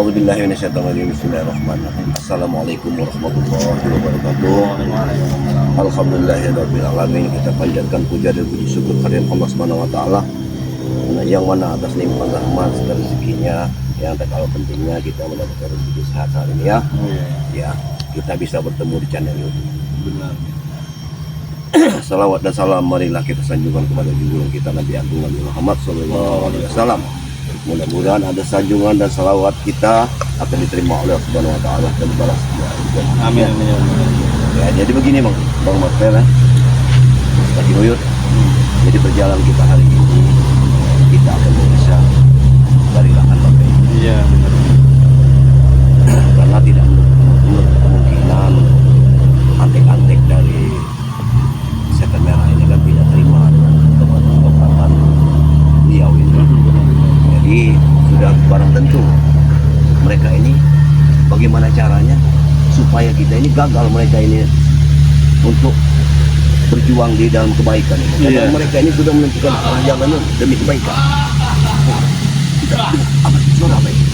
A'udzubillahi minasyaitonirrajim. Bismillahirrahmanirrahim. Assalamualaikum warahmatullahi wabarakatuh. Alhamdulillahirabbil alamin. Kita panjatkan puja dan puji syukur kehadirat Allah Subhanahu wa taala yang mana atas limpahan rahmat serta rezekinya yang tak kalah pentingnya kita mendapatkan rezeki sehat hari ini ya. Ya, kita bisa bertemu di channel YouTube. Benar. Salawat dan salam marilah kita sanjungkan kepada junjungan kita Nabi Agung Nabi Muhammad sallallahu alaihi wasallam. Mudah-mudahan ada sanjungan dan salawat kita akan diterima oleh Allah Subhanahu wa taala dan dibalas. Amin amin. Ya, jadi begini Bang Martel ya. Lagi Uyut. Jadi perjalanan kita hari ini kita akan bisa dari lahan bagai ini. Iya benar. Karena tidak menurut kemungkinan antek-antek dari setan merah ini kan tidak terima dengan teman-teman beliau ini. Jadi sudah barang tentu mereka ini bagaimana caranya supaya kita ini gagal mereka ini untuk berjuang di dalam kebaikan ini. Karena mereka ini sudah menentukan arah jalannya demi kebaikan. Apa suara apa ini?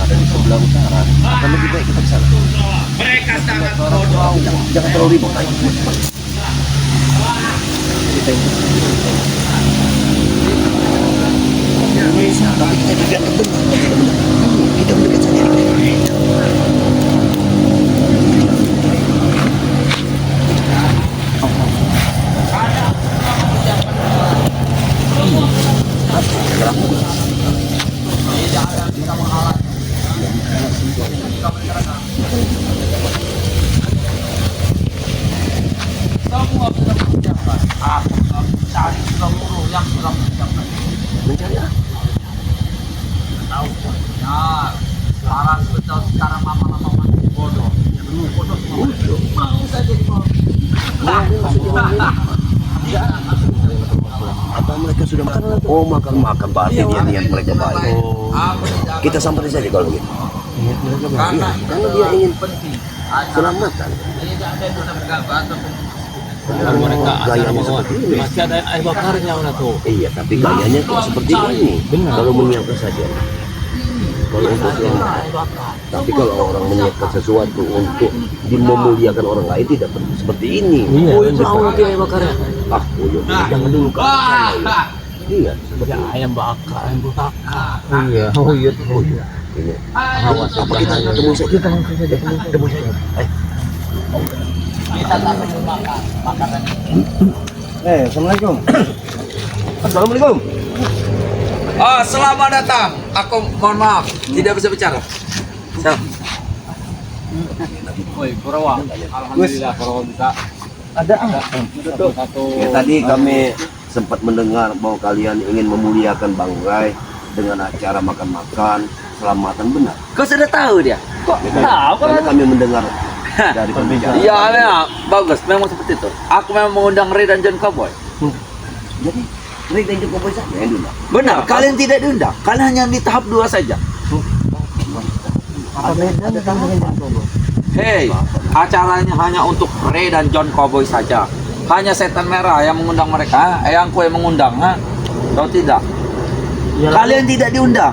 Ada di sebelah utara. Akan lebih baik kita ke sana. Mereka sangat bodoh. Jangan terlalu ribut ayo. Kita ini. Tapi kita juga kita mendekat saja. Semua sudah persiapan. Aku cari seluruh yang sudah persiapan. Mencari apa? Tahu ya. Sekarang mama-mama mati bodoh. Bodoh semua. Mau saja mau. Apa mereka sudah makan? Oh makan berarti dia niat mereka baik. Kita samperin saja kalau begitu. Karena dia ingin penting. selamatan. Tidak ada yang bergabat ataupun Mereka gayanya seperti ini. masih ada air bakarnya mana tuh? Iya, tapi gayanya kok seperti ini. Benar. Kalau menyiapkan saja. Kalau untuk yang tapi kalau orang menyiapkan sesuatu untuk memuliakan orang lain tidak seperti ini. Iya, Oh, benar. mau nanti ayam bakarnya. Ah, jangan dulu kan. Iya, seperti Ya ayam bakar, ayam bakar. Iya. Oh iya. Oh iya. ini. Awas. Apa kita ketemu saja? Ketemu saja. Ayo. kita tak perlu makan makanan. Assalamualaikum. Assalamualaikum. Oh, selamat datang. Aku mohon maaf, tidak bisa bicara. Woi, Kurawa. Alhamdulillah Kurawa bisa. Ada Satu. Ya, tadi kami sempat mendengar bahwa kalian ingin memuliakan Bang Rai dengan acara makan-makan, selamatan benar. Kau sudah tahu dia? Kok tahu Karena kami mendengar dari pembicaraan. Iya, memang bagus, memang seperti itu. Aku memang mengundang Ray dan John Cowboy. Jadi Rai dan Jokowi saja yang diundang. Benar, kalian tidak diundang. Kalian hanya di tahap 2 saja. Apa bedanya dengan Jokowi? Hei, acaranya hanya untuk Ray dan John Cowboy saja. Hanya setan merah yang mengundang mereka, yang kue mengundang, ha? Kau tidak. Kalian tidak diundang.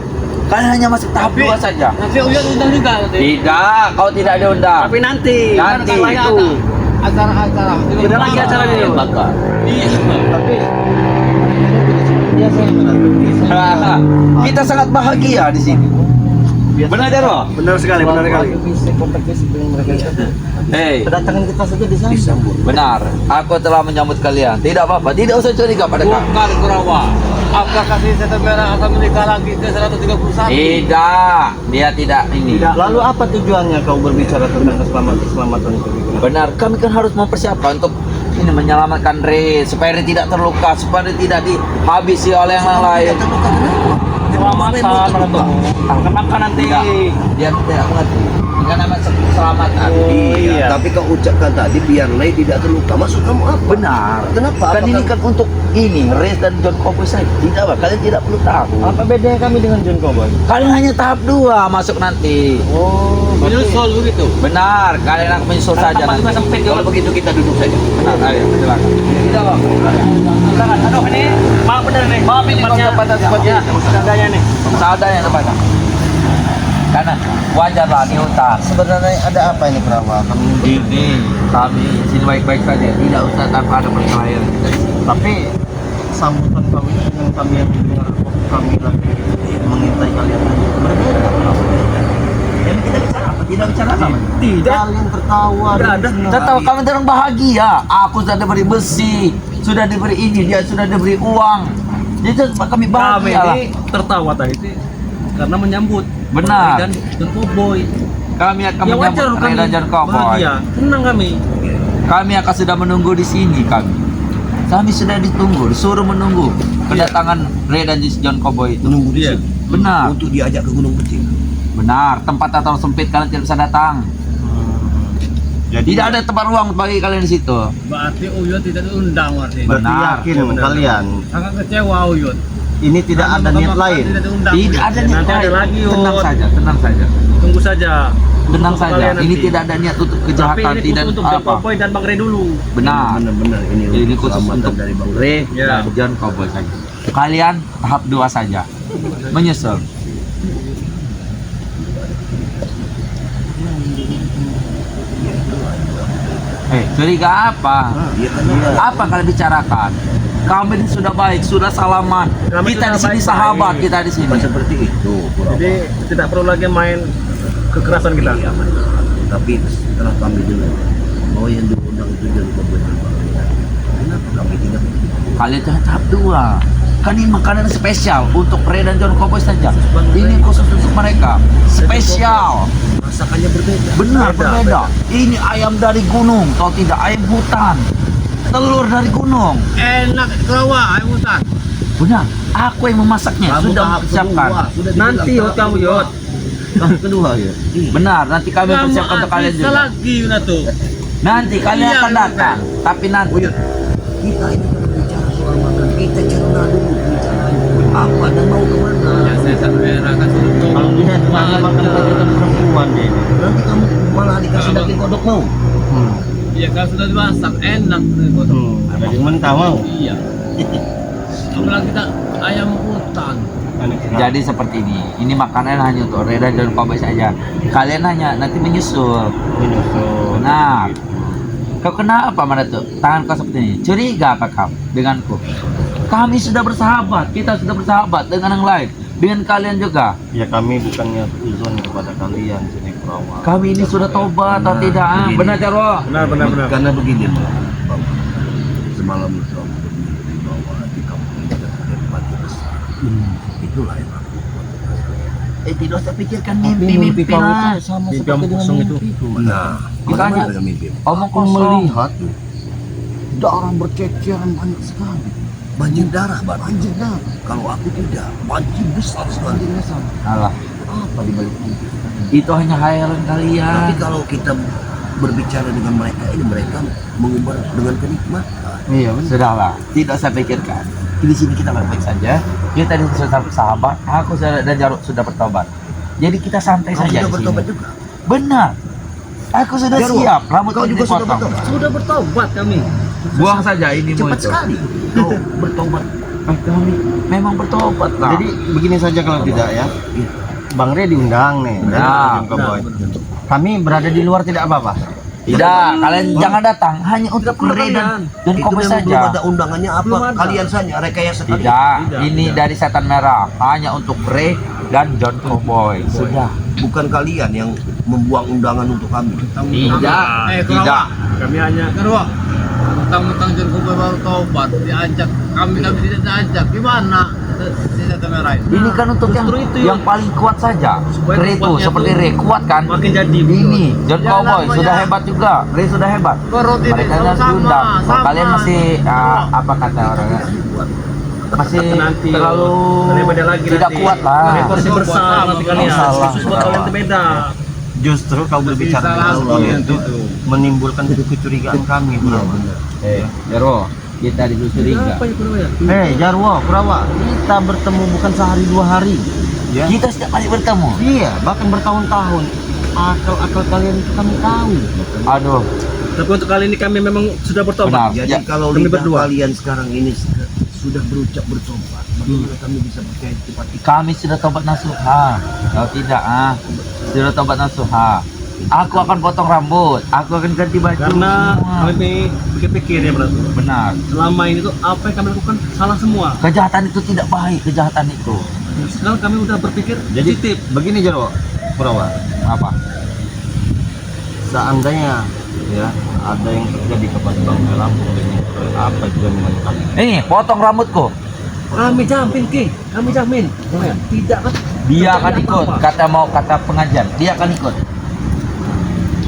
Kalian hanya masuk tahap 2 saja. Nanti Uyan undang juga nanti. Tidak, kau tidak diundang. Tapi nanti. Nanti Kan itu. Acara-acara. Beda lagi acara ini. Bakar. Iya. Tapi biasa Kita sangat bahagia di sini. Benar Jaro? benar sekali. Hei, Kedatangan kita saja disambut. benar. Aku telah menyambut kalian. Tidak apa-apa, tidak usah curiga pada kami. Bukan Kurawa. Apakah si setan merah akan menikah lagi ke 131? Tidak, dia tidak ini. Lalu apa tujuannya kau berbicara tentang keselamatan itu? Benar, kami kan harus mempersiapkan untuk ini menyelamatkan Ray supaya Ray tidak terluka, supaya Ray tidak dihabisi oleh yang lain. Selamatan menurutmu. Kenapa nanti? Dia tidak mengerti. Kan nama keselamatan. Iya. Tapi kau ucapkan tadi biar Ray tidak terluka. Maksud kamu apa? Benar. Kenapa? Kan ini kan untuk ini Ray dan John Cowboy saja. Tidak apa, kalian tidak perlu tahu. Apa bedanya kami dengan John Cowboy? Kalian hanya tahap 2 masuk nanti. Oh, Menyusul begitu. Benar, kalian akan menyusul saja nanti. Sempit Kalau begitu kita duduk saja. Benar, ayo silakan. Tidak bang. Silakan. Aduh ini maaf bener nih. Maaf ini tempatnya seperti seadanya nih. Seadanya tempatnya. Karena wajar lah di hutan. Sebenarnya ada apa ini Kurawa? Kami sini baik-baik saja, tidak usah tanpa ada perkelahian. Tapi sambutan kami dengan kami yang mendengar waktu kami lagi mengintai kalian tadi berbeda. Jadi kita bicara apa? Tidak bicara apa? Tidak. Kalian tertawa. Tertawa kami terang bahagia. Aku sudah diberi besi, sudah diberi ini, dia sudah diberi uang. Itu kami bahagia lah. tertawa tadi itu karena menyambut Benar. dan Cowboy. Kami akan Ya wajar menyambut kami Ray dan Cowboy. bahagia, tenang kami. Kami akan sudah menunggu di sini kami. Kami sudah ditunggu, disuruh menunggu kedatangan Ray dan John Cowboy itu. Menunggu dia Benar, untuk diajak ke Gunung Kecil. benar. Tempat atau sempit kalian tidak bisa datang. Jadi Tidak ada tempat ruang bagi kalian di situ. Berarti Uyut tidak diundang berarti. berarti Benar. yakin kalian Sangat kecewa Uyut. ini tidak ada niat lain. Tidak diundang. Tidak ada niat Nanti ada lain. lagi Tenang Uyut. saja, tenang saja. Tunggu saja. Tenang Untuk saja. kalian Ini nanti. tidak ada niat untuk Tapi kejahatan, ini tidak khusus untuk John apa. Cowboy dan Bang Ray dulu. Benar. Benar-benar ini Ini untuk khusus keselamatan untuk dari Bang Ray Ya. dan John Cowboy saja. Kalian tahap 2 saja. Menyusul. Curiga apa? Iya kan? Apa kalian bicarakan? Kami ini sudah baik, sudah salaman. Kami Kita sudah di sini baik-baik. sahabat, kita di sini. Bukan seperti itu. Kurawa. Jadi tidak perlu lagi main kekerasan kita. Iya, benar. Tapi setelah kami dengar bahwa yang diundang itu jadi pembuatan Bang Ray, kenapa kami tidak? Kalian jangan tahap 2. Kan ini makanan spesial untuk Ray dan John Cowboy saja. Ini khusus untuk mereka. Spesial. Masakannya berbeda. Benar, berbeda. Ini ayam dari gunung, kalau tidak ayam hutan. Telur dari gunung. Enak Kerawa, ayo hutan. Benar, aku yang memasaknya, Kamu sudah tahap mempersiapkan. kedua, sudah dibilang Nanti tahap Yot kamu kedua. Yot. Tahap kedua ya. Benar, nanti kami persiapkan untuk kalian juga. lagi Yunato. Nanti kalian Iya, akan datang, tapi nanti Kita ini kan bicara soal makan. Kita cerna dulu bicara apa dan mau kemana. Ya saya satu merah kan Kalau dia hanya makan pajakan perempuan deh. Nanti kamu malah dikasih daging kodok mau. Iya kan sudah dimasak enak. Daging mentah mau. Iya. Apalagi kita ayam hutan. jadi seperti ini. Ini makanan hanya untuk Ray dan John Cowboy saja. Kalian hanya nanti menyusul. menyusul. Benar. Kau kenapa mana tuh? Tangan kau seperti ini. Curiga apa kau denganku? Kami sudah bersahabat. Kita sudah bersahabat dengan yang lain. Dengan kalian juga. Ya kami bukannya uzon kepada kalian sini Kurawa. Kami ini sudah tobat atau tidak? begini. Benar Jarwo? Benar. Karena begini Bang. Semalam itu aku bermimpi bahwa di kampung ini ada mati besar. Itulah yang aku Tidak usah pikirkan Mimpi kamu mimpi-mimpi. itu sama Mimpi seperti kamu dengan kosong itu. mimpiku. Nah, Makanya. bagaimana dengan mimpi? Omong Aku kosong. melihat darah berceceran banyak sekali. Banjir darah, Bang. Banjir darah. Kalau aku tidak, banjir besar sekali. Banjirnya sama. Alah, Apa di balik mimpi? itu hanya khayalan kalian. Tapi kalau kita berbicara dengan mereka ini, mereka mengumbar dengan kenikmatan. Iya benar. Sudahlah, tidak usah pikirkan. Di sini kita baik-baik saja. Kita di sudah bersahabat. Aku dan Jarwo sudah bertobat. Jadi kita santai Kau saja sudah di bertobat sini. juga. Benar. Aku sudah Jarwo, siap. Rambut kau juga sudah dipotong. bertobat. Sudah bertobat kami. Buang saja ini Cepat sekali. Kau bertobat. Kami memang bertobat lah. Jadi begini saja kalau tidak ya. Iya. Bang Ray diundang nih. Nah, John Cowboy. Kami berada di luar tidak apa-apa. tidak, kalian jangan datang. Hanya untuk Ray dan Itu Cowboy memang belum ada saja. undangannya apa? Belum ada. Kalian saja rekayasa kalian. Tidak, ini dari Setan Merah. Hanya untuk Ray dan John Cowboy. Sudah. Bukan kalian yang membuang undangan untuk kami. Tidak, tidak. Kerawa. Kami hanya Kerawa. Mentang-mentang John Cowboy baru tobat diajak. Kami tidak diajak. Gimana? Si Setan Merah ini. Ini kan untuk Justru yang itu yang paling kuat saja. Supaya Ray itu kuatnya seperti tuh Ray kuat kan? makin jadi. Ini John Ya, Cowboy namanya- sudah hebat juga. Ray sudah hebat. Perut ini Mereka harus sama, diundang. Kalau sama. kalian masih apa kata orangnya? Masih Nanti, terlalu kalian beda lagi tidak nanti. kuat lah. Kalian porsi besar nanti kalian. Salah. Khusus buat kalian itu beda. Justru kau berbicara Salah dengan Allah kalian itu itu. menimbulkan kecurigaan kami. Kurawa. Jarwo, kita dicuriga. Apa ya Kerawa ya? Hei Jarwo, Kurawa, kita bertemu bukan sehari dua hari. Ya. Kita setiap kali bertemu. Iya, bahkan bertahun-tahun. Akal-akal kalian itu kami tahu. Aduh, Tapi untuk kali ini kami memang sudah benar. bertobat. Jadi Ya, kalau kami lidah berdua. kalian sekarang ini sudah berucap bertobat, Bagaimana kami bisa percaya cepat itu? Kami sudah tobat nasuha. Kalau tidak, sudah tobat nasuha. Aku akan potong rambut, aku akan ganti baju. Karena semua. kami pikir ya berarti. Benar. Selama ini tuh apa yang kami lakukan salah semua. Kejahatan itu tidak baik, kejahatan itu. Sekarang kami udah berpikir Jadi positif. begini Jarwo, Purawa. Apa? Seandainya ya ada yang terjadi kepada Bang Lampung ini, apa jaminan kami? Ini, potong rambutku. Kami jamin Ki, kami jamin. Tidak kan? Dia akan terjadi ikut. apa-apa. Kata pengajian, dia akan ikut.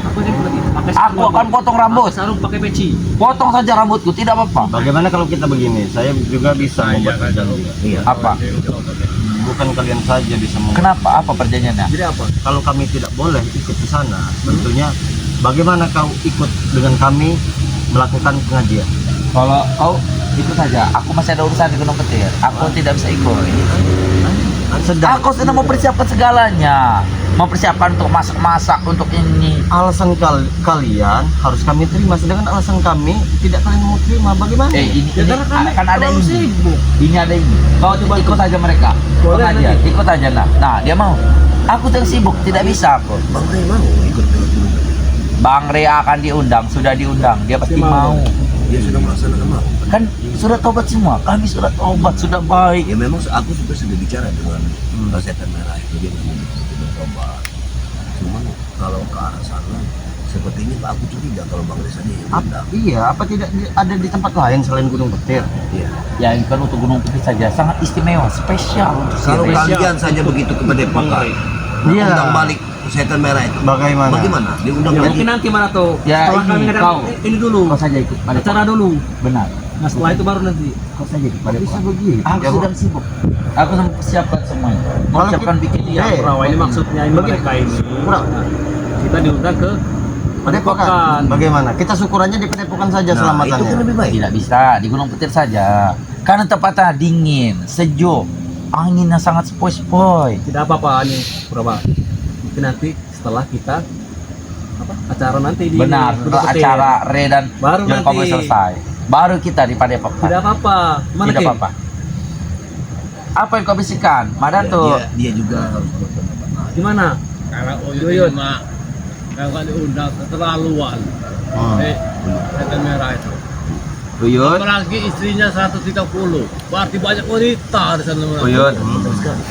Apa yang lagi? Pakai Aku sarung, akan potong rambut. pakai sarung, pakai peci. Potong saja rambutku, tidak apa-apa. Bagaimana kalau kita begini? Saya juga bisa membuat perjanjian. Iya. Apa? Bukan kalian saja bisa membuat. Kenapa? Apa perjanjiannya? Jadi apa? Kalau kami tidak boleh ikut ke sana, tentunya bagaimana kau ikut dengan kami melakukan pengajian? Kalau kau ikut saja, aku masih ada urusan di Gunung Petir. Aku tidak bisa ikut. Sedang Aku sedang mempersiapkan segalanya. Mempersiapkan untuk masak-masak, untuk ini. alasan kalian harus kami terima, sedangkan alasan kami tidak kalian mau terima. Bagaimana? Ini karena kami akan ada terlalu ini. sibuk. Ini ada ini. Kau coba ikut saja mereka. Boleh Pengajian, nanti. ikut aja nah. Nah, dia mau. Aku sedang sibuk, tidak bisa aku. Bang Ray mau ikut dengan Gunung Petir. Bang Rea akan diundang, sudah diundang. Dia pasti Dia mau. mau. Dia sudah melaksanakan mau. Kan sudah tobat semua. Kami sudah tobat, sudah baik. Ya memang aku juga sudah bicara dengan Setan Merah itu, dia memang sudah tobat. Cuman kalau ke arah sana sepertinya Pak aku curiga kalau Bang Ray saja yang undang. Iya, apa tidak ada di tempat lain selain Gunung Petir? Iya. Ya ini kan untuk Gunung Putih saja sangat istimewa, spesial untuk Kalau spesial. kalian saja begitu ke Padepokan, Iya. undang balik Setan Merah itu. Bagaimana? Bagaimana? Diundang Ya, lagi. mungkin nanti mana tuh? Ya, Setelah ini, kami ngadain kau. ini dulu. Kau saja ikut pada Acara dulu. Benar. Nah setelah itu baru nanti. Kau saja ikut pada Bisa begitu. Aku Ya, sedang sibuk. Aku sedang persiapkan semuanya. Kalau Persiapkan bikin dia. Perawa ini maksudnya ini Bagi- mereka ini. Pura. Kita diundang ke Padepokan. Bagaimana? Kita syukurannya di Padepokan saja selamatannya. Itu kan lebih baik. Tidak bisa di Gunung Petir saja. Karena tempatnya dingin, sejuk, anginnya sangat sepoi-sepoi. Tidak apa-apa nih Purawa. Mungkin nanti setelah kita apa acara nanti di Benar, Gunung setelah Petir. acara Re dan Baru John nanti. Cowboy selesai. Baru kita di Padepokan. Tidak apa-apa. Mana Tidak Ki? apa-apa. Apa yang kau bisikan? Madato. Dia juga harus berpendapat. Gimana? Kalau Yuyun. Uyun mah kalau diundang keterlaluan. Setan Merah itu. Uyun. Apalagi istrinya 130. Berarti banyak wanita di sana. Uyun.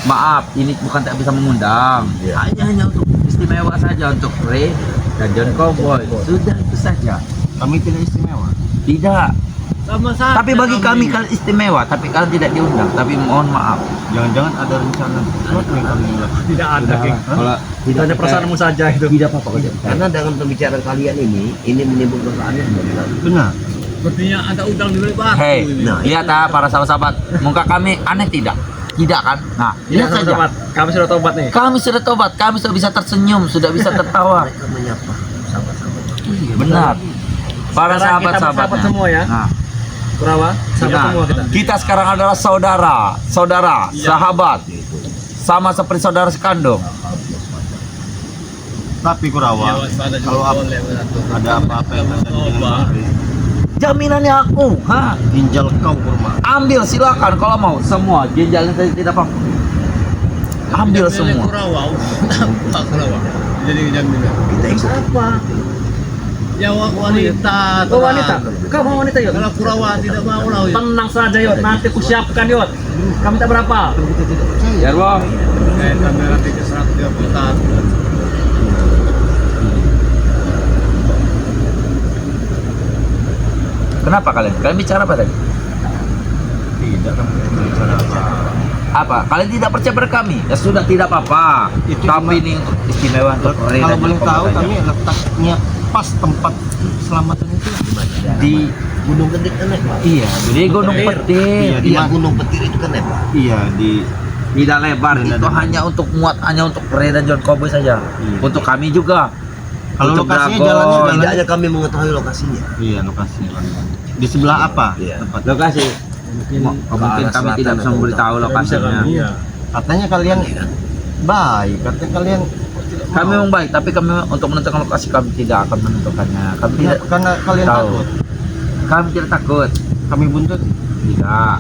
Maaf, ini bukan tak bisa mengundang. Iya. Hanya untuk istimewa saja untuk Ray dan John Cowboy. Sudah itu saja. Kami tidak istimewa. Tidak. Sama saja. Tapi bagi kami kalian istimewa, tapi kalian tidak diundang. Tapi mohon maaf. Jangan-jangan ada rencana sesuatu yang kami lakukan. Tidak ada Ki. Kalau Itu hanya perasaanmu saja itu. tidak apa-apa kalau tidak. Karena dengan pembicaraan kalian ini menimbulkan keanehan. Benar. Sepertinya ada udang di balik batu. Hei, ini. nah, lihat para sahabat-sahabat, muka kami aneh tidak? Tidak kan? Nah, Tidak lihat saja. tobat. Kami sudah tobat nih. Kami sudah tobat, kami sudah bisa tersenyum, sudah bisa tertawa. Mereka menyapa sahabat-sahabat. Benar. Para Sekarang kita sahabat-sahabatnya. bersahabat semua ya. Nah, Purawa, sahabat benar. semua kita. Kita sekarang adalah saudara, sahabat, sama seperti saudara sekandung. Tapi Ya, Kurawa, waspada juga kalau boleh, Beratur. ada apa-apa yang terjadi dengan Bang Ray, Jaminannya aku, ginjal kau kurma. ambil silakan kalau mau semua ginjalnya tidak apa-apa. Ambil Jadi semua. Kurawa. Apa Kurawa? Jadi jaminan. Kita ikut. Apa? Ya wanita. Oh wanita. Kau mau wanita yuk? Kalau Kurawa tidak mau lah. Uyun. Tenang saja yuk. Nanti ku siapkan yuk. Kamu minta berapa? Ya, Bang. Setan Merah 131. Kenapa kalian? Kalian bicara apa tadi? Tidak kami berbicara apa. Apa? Kalian tidak percaya pada kami? Ya sudah, tidak apa-apa. Itu Kami ini untuk istimewa untuk Ray Kalau dan boleh John tahu Cowboy kami saja. letaknya pas tempat selamatan itu di mana? Di Gunung Petir kan lebar. iya, di Gunung Petir. Iya, di Gunung Petir itu kan lebar. Iya, di Tidak lebar, Tidak itu lebar. hanya untuk muat, hanya untuk Ray dan John Cowboy saja. Iya. Untuk kami juga. kalau Untuk lokasinya Dragon. jalannya Tidak jalannya hanya kami mengetahui lokasinya. Iya, lokasinya. Di sebelah apa? Iya. Tempat. Lokasi. Mungkin Mungkin kami tidak bisa memberitahu lokasinya. Iya. Katanya kalian baik, katanya kalian Kami memang baik, tapi kami untuk menentukan lokasi kami tidak akan menentukannya. Kami tidak karena kalian tahu. takut. Kami tidak takut. Kami buntut. Tidak.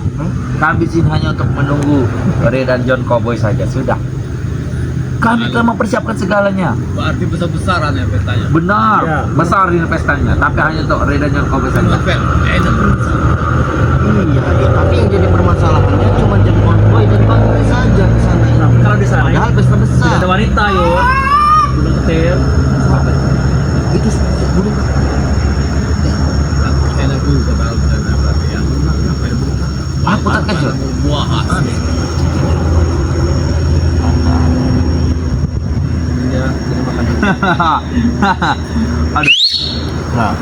Kami sini hanya untuk menunggu Ray dan John Cowboy saja, sudah. Kami telah mempersiapkan segalanya. Berarti besar-besaran ya pestanya. Benar, Ya. besar ini pestanya, tapi hanya untuk Ray dan John Cowboy saja. Tapi enak. Iya, ya, tapi yang jadi permasalahannya cuma John Cowboy dan panggil saja ke sana. Kalau di sana Padahal pesta besar. ada wanita yo. Belum ketir. Itu burung Enak juga kalau kita dapat ya. Aku terkejut. Buah aneh. Ya, jadi makan. Aduh. Nah,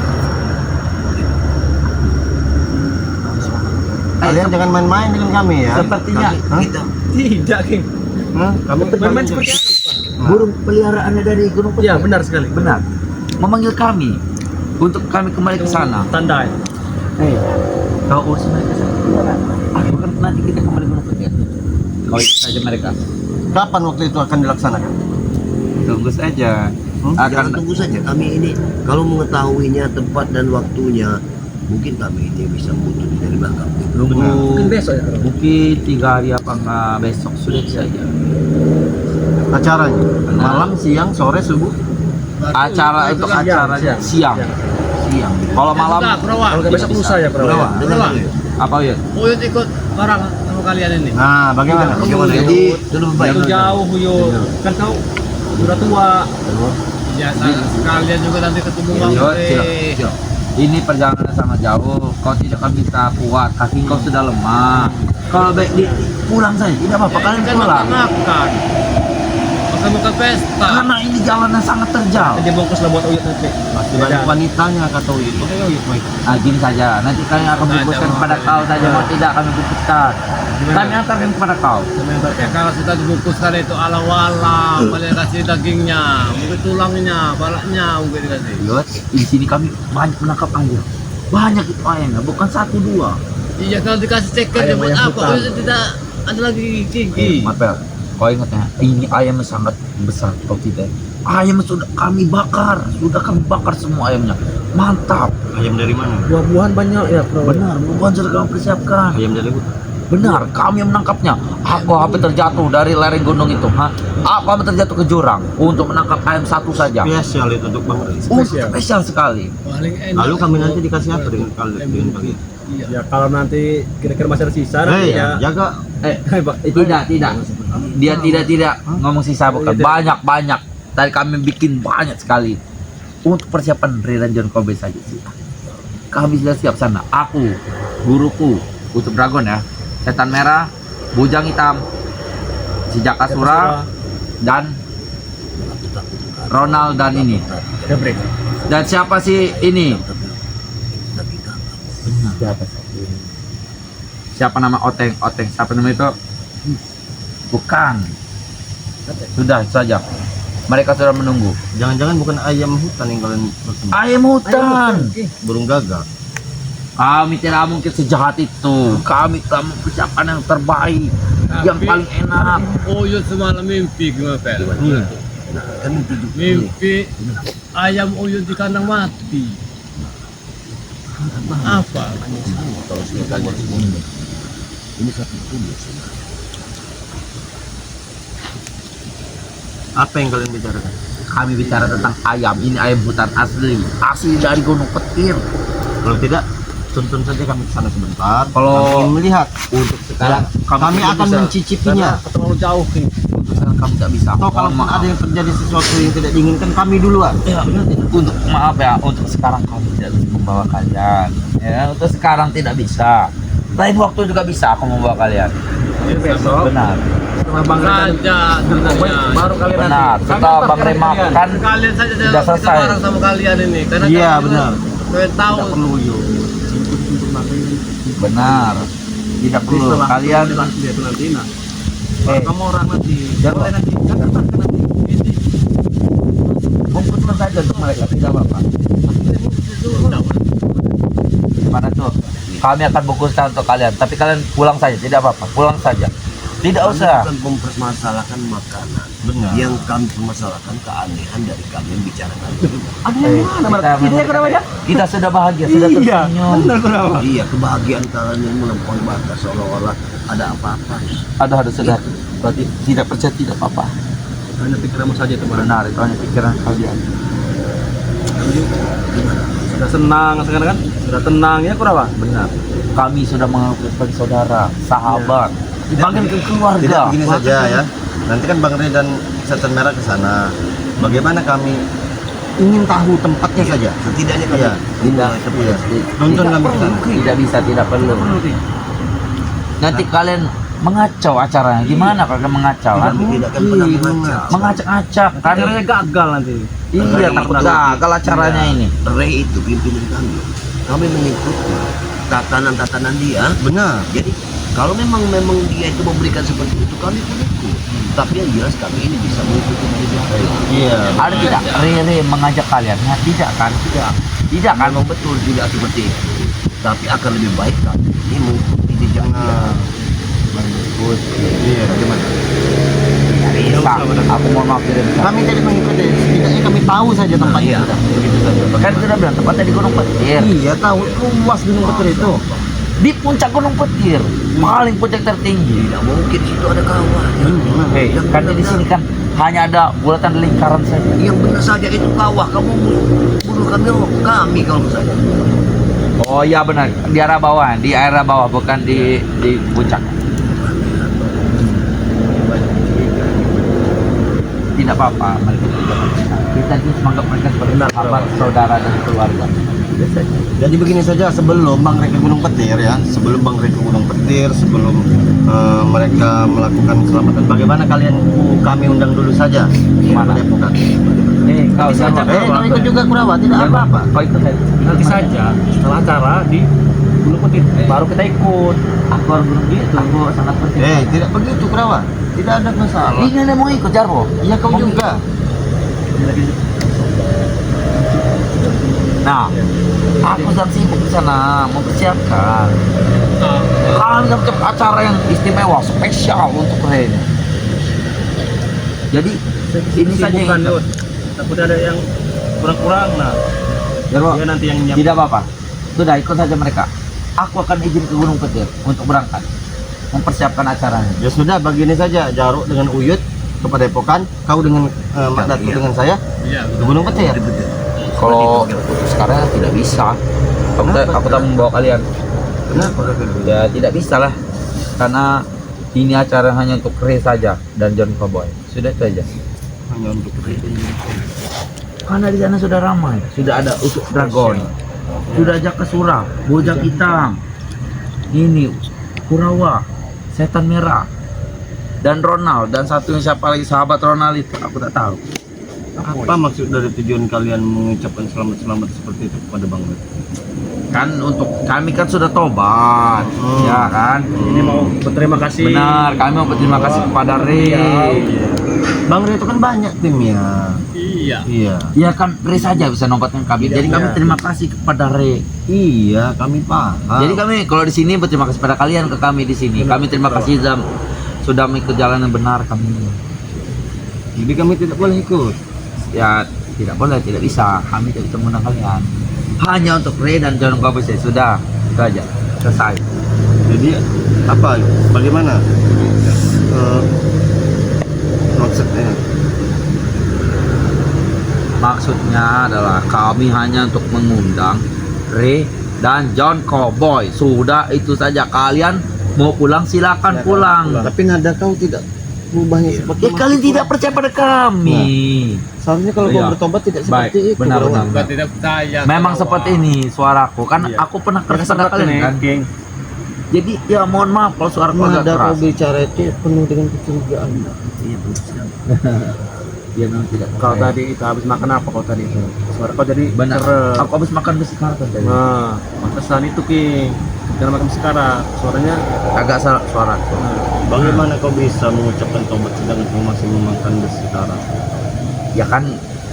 kalian jangan main-main dengan kami ya. Sepertinya Hah? Kita Tidak, King. Kami Main-main seperti apa? burung peliharaannya dari Gunung Petir. Ya, benar sekali. Benar. Memanggil kami untuk kami kembali ke sana. Tanda. Kau urus mereka saja. Aku kan nanti kita kembali ke Gunung Petir. Kau ikut saja mereka. Kapan waktu itu akan dilaksanakan? Tunggu saja. jangan Akan tunggu saja. Kami ini kalau mengetahuinya tempat dan waktunya, mungkin kami ini bisa butuh dari belakang. tunggu. Mungkin besok ya. Mungkin 3 hari apa enggak besok sudah saja. Acaranya malam, siang, sore, subuh. Acara untuk acaranya siang. Siang. Kalau malam Kalau nggak besok lusa ya, Bro. Bro. Dengar Bro. ya. apa ya? Uyut ikut barang sama kalian ini. Nah, bagaimana? Bagaimana? Jadi lebih baik. Itu jauh, Yo. Kan kau udah tua. Ya sekalian juga nanti ketemu Bang Yuk, Bre. siap. Ini perjalanan sangat jauh. Kau tidak akan bisa kuat. Kaki kau sudah lemah. Kalau baik pulang saja, tidak apa-apa. Kalian Kan pulang. makan. Makan pesta. Karena ini jalannya sangat terjal. Dia bungkus lah buat Uyut nanti. Masih banyak wanitanya kata Uyut. Oke, Uyut, baik. Gini saja. Nanti kami akan bungkuskan kepada kau saja. Mau tidak kami bungkuskan. Kami antarkan kepada kau. Ya, kalau sudah dibungkuskan itu ala-wala, boleh kasih dagingnya, mungkin tulangnya, balaknya, mungkin dikasih. Lihat, di sini kami banyak menangkap ayam. Banyak itu ayamnya, bukan 1 2. Iya kalau dikasih ceker ya buat Ayam-ayam apa? hutan. Kalau tidak ada lagi gigi. Mapel, kau ingat ya, ini ayamnya sangat besar kau tidak. Ayam sudah kami bakar, semua ayamnya. Mantap. Ayam dari mana? Buah-buahan banyak ya, Bro. Benar, bukan sudah kami persiapkan. Ayam dari hutan. Benar, kami yang menangkapnya. Aku hampir terjatuh dari lereng gunung itu. Aku hampir terjatuh ke jurang untuk menangkap ayam 1 saja. Spesial itu untuk Bang Ray. Spesial sekali. Paling enak. Lalu kami nanti dikasih apa dengan kalian kalian? Iya. Ya kalau nanti kira-kira masih ada sisa Hei, nanti ya. jaga. Tidak. Dia tidak ngomong sisa bukan. Oh, iya, Banyak. Tadi kami bikin banyak sekali untuk persiapan Ray dan John Cowboy saja sih. Kami sudah siap sana. Aku, guruku, Kutub Dragon ya, Setan Merah, Bujang Hitam, si Jakasura, dan Ronald dan ini. Gabrek. Dan siapa sih ini? Siapa nama Oteng? Siapa nama itu? Bukan. Sudah itu saja. Mereka sudah menunggu. Jangan-jangan bukan ayam hutan yang kalian bertemu. Ayam hutan. Burung gagak. Kami tidak mungkin sejahat itu. Kami telah mempersiapkan yang terbaik, yang paling enak. Uyut semalam mimpi gimana Pel? Iya. Kami duduk Mimpi ayam uyut di kandang mati. Apa? kalau sekali ini satu tulus. Apa yang kalian bicarakan? Kami bicara tentang ayam. Ini ayam hutan asli dari Gunung Petir. Kalau tidak, tuntun saja kami ke sana sebentar. Kalau- Kami ingin melihat. Untuk sekarang Kami tidak akan bisa. mencicipinya. Terlalu jauh, King. Untuk sekarang kami tidak bisa. Atau kalau Mohon maaf. ada yang terjadi sesuatu yang tidak diinginkan, kami duluan. Ya, untuk maaf ya, untuk sekarang kami tidak bisa membawa kalian. Ya, untuk sekarang tidak bisa. Lain waktu juga bisa aku membawa kalian. Besok Benar. setelah Bang Ray dan Saja sebenarnya. baru kalian Benar. nanti. Setelah Kami Bang Ray antarkan kalian. makan, Kalian saja Sudah kita selesai. bareng sama kalian ini. Karena Iya, kalian benar. Kalian tahu. Tidak perlu yuk. benar. Tidak perlu Setelah kalian. dia itu nanti nah. Kamu orang nanti. Jangan Boleh nanti. Kan nanti. Bungkuskan saja untuk mereka, tidak apa-apa. Mana tuh? Kami akan bungkuskan untuk kalian, tapi kalian pulang saja, tidak apa-apa. Pulang saja. Tidak Kami usah. bukan mempermasalahkan makanan. Benar. Yang kami permasalahkan keanehan dari kalian bicara kalian. Ada yang mana? Kita kenapa ya? Kita sudah bahagia, sudah Iya, tersenyum. benar kenapa? Iya, kebahagiaan kalian melampaui batas seolah-olah ada apa-apa. Ada sudah. Berarti tidak percaya tidak apa-apa. Hanya pikiranmu saja itu Bang. Benar, itu hanya pikiran kalian. Sudah senang sekarang kan? Sudah tenang ya kurang Benar. Kami sudah menganggap sebagai saudara, sahabat, dipanggil ke Tidak keluarga. begini saja ya. Nanti kan Bang Rey dan Setan Merah ke sana. Bagaimana kami ingin tahu tempatnya saja. Setidaknya kami Iya. dimulai Iya. seperti Nonton Tidak kami ke perlu, sana. tidak bisa, tidak perlu. Nanti kalian mengacau acaranya. Gimana kalau kalian mengacau? Kami tidak akan pernah mengacau. Mengacak-acak kan? Acaranya gagal nanti. Iya, takut gagal acaranya ini. Ray itu pimpinan kami. Kami mengikuti tatanan-tatanan dia. Benar. Jadi kalau memang dia itu memberikan seperti itu, kami pun ikut. Tapi yang jelas kami ini bisa mengikuti dia. Iya. Ada tidak Rere mengajak kalian? Nah, tidak kan? Tidak kan? Memang betul tidak seperti itu. Tapi akan lebih baik kami ini mengikuti jejak dia. Mengikuti. Iya. Bagaimana? Risa, aku mau maaf tidak bisa. Kami jadi mengikuti. Setidaknya kami tahu saja tempatnya. Iya, sudah. begitu saja. Kan sudah bilang tempatnya di Gunung Petir. Iya tahu. Luas Gunung Petir itu. Di puncak Gunung Petir, paling puncak tertinggi. Tidak mungkin situ ada kawah. Hei, kan di sini kan hanya ada bulatan lingkaran saja. Yang benar saja itu kawah. Kamu bunuh kami kalau saja. Oh iya benar, di arah bawah, di area bawah bukan di puncak. Tidak apa-apa, mereka tidak apa-apa. Kita harus menganggap mereka sebagai sahabat, saudara dan keluarga. Biasanya. Jadi begini saja, sebelum Bang Rey ke Gunung Petir ya, sebelum Bang Rey ke Gunung Petir, sebelum mereka melakukan keselamatan, bagaimana kalian kami undang dulu saja Kemana? ke Depokan. Kau saja, Kau ikut juga Kurawa, tidak apa-apa. Kau ikut saja. Nanti saja setelah acara di Gunung Petir baru kita ikut. Aku harus gunung gitu, aku sangat penting. Tidak begitu Kurawa, tidak ada masalah. Ini ada mau ikut Jarwo. Iya kau Mau juga. Nah, aku sedang sibuk di sana mempersiapkan. Kami dapat acara yang istimewa, spesial untuk Ren. Jadi ini saja Bukan yang Yud. Takutnya ada yang kurang-kurang. Nah, Jarwo, dia nanti yang tidak apa-apa. Sudah ikut saja mereka. Aku akan izin ke Gunung Petir untuk berangkat mempersiapkan acaranya. Ya sudah, begini saja, Jaruk dengan Uyut ke Padepokan, kau dengan Mak Datu Iya. dengan saya Iya. ke Gunung Petir. Kalau sekarang tidak bisa. Aku tak membawa kalian. Kenapa kakak? Ya tidak bisa lah. Karena ini acara hanya untuk Ray saja dan John Cowboy. Sudah itu aja. Hanya untuk Karena di sana sudah ramai, sudah ada Usuk Dragon, sudah Jakasura, Bojang Hitam, ini Kurawa, Setan Merah, dan Ronald, dan satunya siapa lagi sahabat Ronald itu, aku tak tahu. Apa maksud dari tujuan kalian mengucapkan selamat-selamat seperti itu kepada Bang Rey? Kan untuk kami kan sudah tobat, ya kan? ini mau berterima kasih. Benar, kami mau berterima kasih kepada Ray. Bang Rey itu kan banyak timnya. Iya. Iya. Ya kan Ray saja bisa nobatkan kami. Jadi kami terima kasih kepada Ray. Iya, kami paham. Jadi kami kalau di sini berterima kasih pada kalian ke kami di sini. Kami terima kasih sudah mengikut jalan yang benar kami. Jadi kami tidak boleh ikut. Ya tidak boleh, tidak bisa. Kami tidak bisa mengundang kalian. Hanya untuk Ray dan John Cowboy saja. Sudah, itu aja. Selesai. Jadi apa? Bagaimana? Maksudnya? Maksudnya adalah kami hanya untuk mengundang Ray dan John Cowboy. Sudah itu saja. Kalian mau pulang silakan pulang. Tapi nada kau tidak berubahnya seperti Ya kalian tidak percaya pada kami. Seharusnya kalau Iya. kau bertobat tidak Baik, seperti itu. benar, Bro. benar. Bukan tidak percaya. Memang Kurawa. seperti ini suaraku. Kan Iya. aku pernah keras Mereka pada sempat kalian kan. geng. Jadi ya mohon maaf kalau suaraku agak Nada kau keras. bicara itu penuh dengan kecurigaan. Iya betul sekali. Dia memang tidak Kau percaya. tadi itu habis makan apa kau tadi? Suara kau jadi Benar. seret. Aku habis makan besi karton tadi. Nah, pantesan itu King. Jangan makan sekarang. Suaranya Agak salah suara. Bagaimana kau bisa mengucapkan tobat sedangkan kau masih memakan besi karang? Ya kan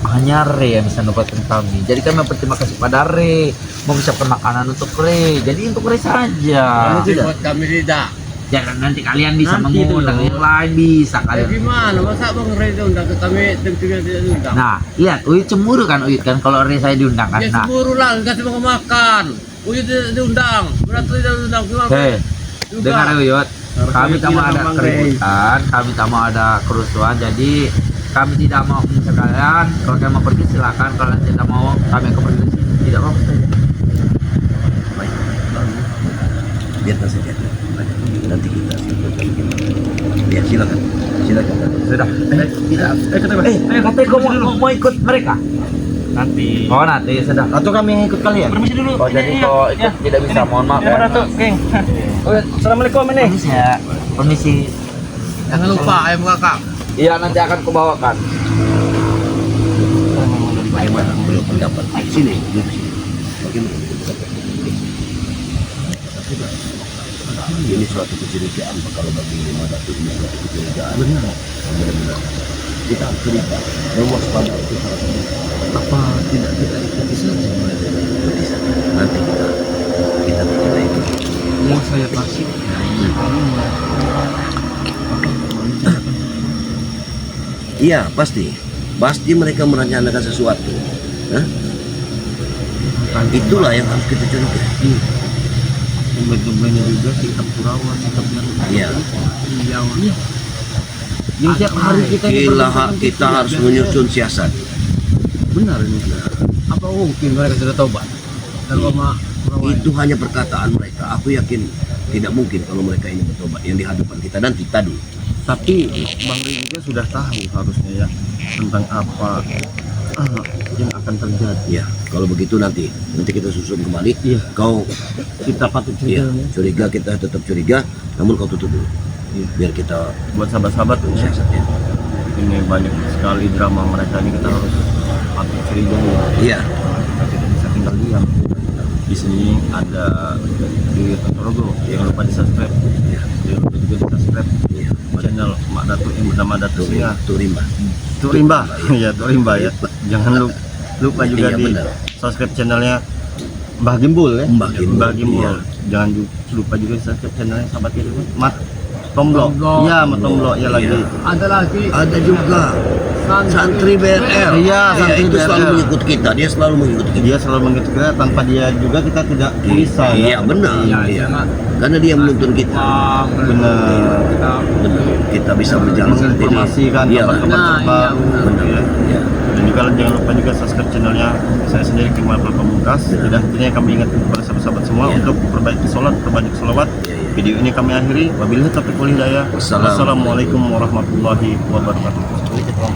hanya Ray yang bisa nobatkan kami. Jadi kami berterima kasih pada Ray, mempersiapkan makanan untuk Ray. Jadi untuk Ray saja. Buat kami tidak. Jangan nanti kalian bisa Nanti mengundang dulu. yang lain bisa Ya kalian. gimana? Masa Bang Ray diundang ke kami tim-timnya tidak diundang? Nah, lihat Uyut cemburu kan Uyut kan kalau saya diundang kan. Ya Nah, cemburu lah, kasih makan. Uyut tidak diundang, berarti tidak diundang. Gimana? hei, Juga. dengar Uyut. Kami tak mau ada Bang Ray. keributan, kami tak mau ada kerusuhan. Jadi kami tidak mau menyusahkan kalian. Kalau kalian mau pergi silakan. Kalau kalian tidak mau, kami akan pergi dari sini. Tidak apa-apa saja. Baik. Biarkan saja. Nanti kita simpulkan gimana. Ya silakan. Silakan. Sudah. Tidak. Katanya. Katanya kau mau ikut mereka? Nanti. Oh nanti sudah. Atau kami yang ikut kalian? Permisi dulu. Oh jadi kau ikut tidak bisa, mohon maaf Ya, ya. Ratu, geng. Assalamualaikum ini. Permisi ya. Permisi. Jangan lupa ayam kakak. Iya nanti akan kubawakan. Bagaimana beliau pendapat? Sini, duduk sini. Bagaimana? Ini suatu kecurigaan Pak, kalau bagi Lima Datuk ini suatu kecurigaan. Benar. Benar. Kita curiga, berwaspada kita. Apa tidak kita ikuti saja mereka? Ikuti saja. Nanti kita ikuti. Yang saya pasti. Iya pasti. Pasti mereka merencanakan sesuatu. Hah? Itulah yang harus kita curigai. Domain-domainnya juga sikap Kurawa, sikapnya. Iya. Yang tiap hari kita Kita harus menyusun siasat. benar ini. Apa mungkin mereka sudah tobat? Kalau sama Itu hanya perkataan mereka. Aku yakin tidak mungkin kalau mereka ini bertobat yang di hadapan kita nanti tadi. Tapi Bang Ray juga sudah tahu harusnya ya tentang apa yang akan terjadi. Ya, kalau begitu nanti kita susun kembali. Iya. Kau Kita patut ya, curiga ya. curiga, kita tetap curiga, namun kau tutup dulu. Biar kita Buat sahabat-sahabat ya, siasatnya. ini banyak sekali drama mereka ini, kita harus patut curiga ya. Iya. Kita tidak bisa tinggal diam. Di sini ada di Totorogo, jangan lupa di subscribe. Jangan lupa juga di subscribe Iya. channel Mak Datuk yang bernama Datuk Singa. Turimba. Turimba, ya Turimba ya. Jangan lupa juga Iya, di benar. subscribe channelnya Mbah Gimbul ya. Mbah Gimbul, Mbah Gimbul. iya. Jangan lupa juga di subscribe channelnya sahabat kita Mat Tomblok. Tomblok. Iya, Mat Tomblok ya lagi. Iya. ada lagi Ada juga santri BRL. Iya, santri itu selalu BRL. mengikut kita. Dia selalu mengikut kita. Dia selalu mengikuti kita, tanpa dia juga kita tidak bisa. Iya, benar. Iya. Karena dia menuntun kita. Benar. Benar. Kita bisa berjalan seperti ini. Menginformasikan Iya. kabar-kabar Nah, terbaru. iya, Benar. Ya. Iya. Dan juga jangan lupa juga subscribe channelnya saya sendiri Kemal Pamungkas. Dan tentunya kami ingatkan kepada sahabat-sahabat semua Iya. untuk perbaiki sholat, perbanyak sholawat. Iya, iya. Video ini kami akhiri. Wabillahi taufiq wal hidayah. Wassalamualaikum Wassalamualaikum warahmatullahi wabarakatuh.